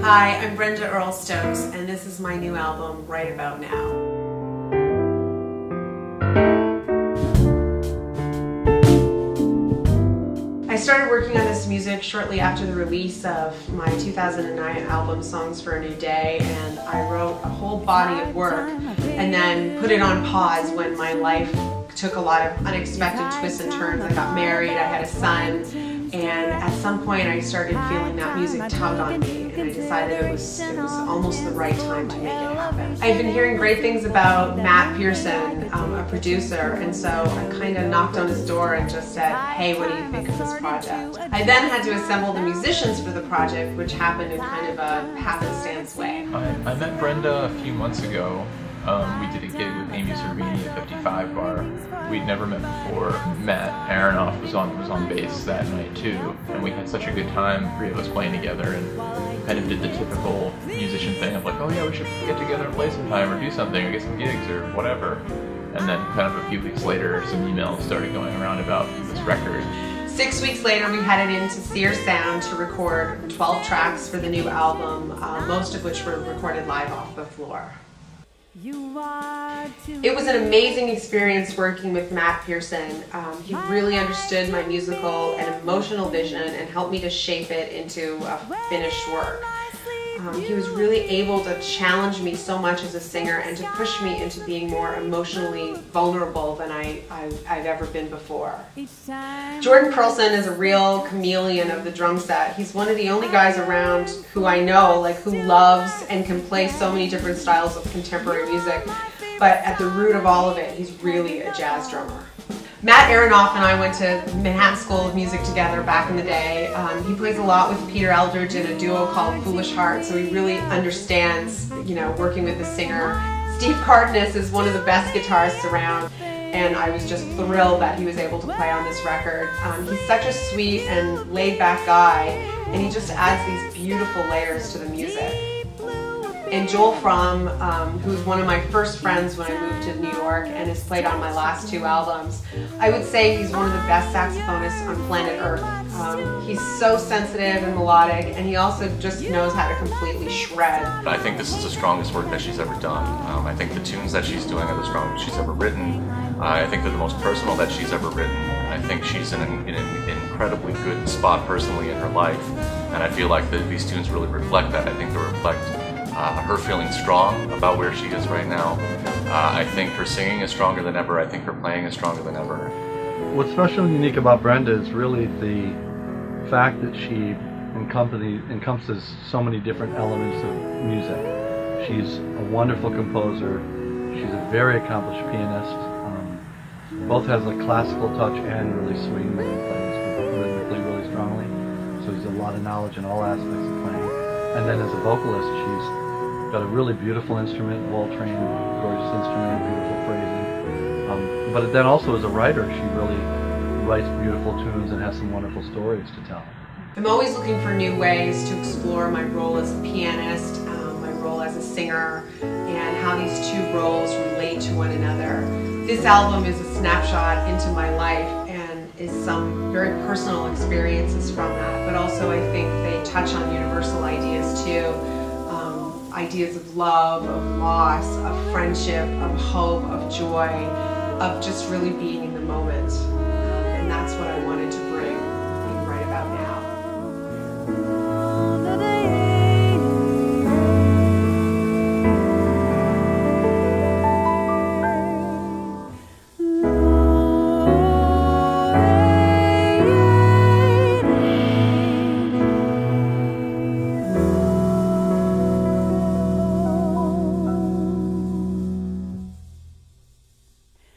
Hi, I'm Brenda Earle Stokes, and this is my new album, Right About Now. I started working on this music shortly after the release of my 2009 album, Songs for a New Day, and I wrote a whole body of work and then put it on pause when my life took a lot of unexpected twists and turns. I got married, I had a son, and at some point I started feeling that music tug on me, and I decided it was almost the right time to make it happen. I've been hearing great things about Matt Pearson, a producer, and so I kind of knocked on his door and just said, hey, what do you think of this project? I then had to assemble the musicians for the project, which happened in kind of a happenstance way. I met Brenda a few months ago. We did a gig with Amy Cervini at 55 Bar. We'd never met before. Matt Aronoff was on bass that night too, and we had such a good time, three of us playing together, and kind of did the typical musician thing of like, oh yeah, we should get together and play sometime or do something or get some gigs or whatever. And then kind of a few weeks later, some emails started going around about this record. 6 weeks later, we headed into Sears Sound to record 12 tracks for the new album, most of which were recorded live off the floor. It was an amazing experience working with Matt Pearson. He really understood my musical and emotional vision and helped me to shape it into a finished work. He was really able to challenge me so much as a singer and to push me into being more emotionally vulnerable than I've ever been before. Jordan Perlson is a real chameleon of the drum set. He's one of the only guys around who I know who loves and can play so many different styles of contemporary music, but at the root of all of it, he's really a jazz drummer. Matt Aronoff and I went to Manhattan School of Music together back in the day. He plays a lot with Peter Eldridge in a duo called Foolish Heart, so he really understands, working with the singer. Steve Cardenas is one of the best guitarists around, and I was just thrilled that he was able to play on this record. He's such a sweet and laid-back guy, and he just adds these beautiful layers to the music. And Joel Fromm, who's one of my first friends when I moved to New York and has played on my last two albums, I would say he's one of the best saxophonists on planet Earth. He's so sensitive and melodic, and he also just knows how to completely shred. I think this is the strongest work that she's ever done. I think the tunes that she's doing are the strongest she's ever written. I think they're the most personal that she's ever written. I think she's in an incredibly good spot personally in her life, and I feel like these tunes really reflect that. I think they reflect her feeling strong about where she is right now. I think her singing is stronger than ever. I think her playing is stronger than ever. What's special and unique about Brenda is really the fact that she encompasses so many different elements of music. She's a wonderful composer. She's a very accomplished pianist. Both has a classical touch and really swing when he plays rhythmically really strongly. So he's a lot of knowledge in all aspects of playing. And then as a vocalist, she's got a really beautiful instrument, well-trained, gorgeous instrument, beautiful phrasing. But then also as a writer, she really writes beautiful tunes and has some wonderful stories to tell. I'm always looking for new ways to explore my role as a pianist, my role as a singer, and how these two roles relate to one another. This album is a snapshot into my life and is some very personal experiences from that, but also I think they touch on universal ideas too. Ideas of love, of loss, of friendship, of hope, of joy, of just really being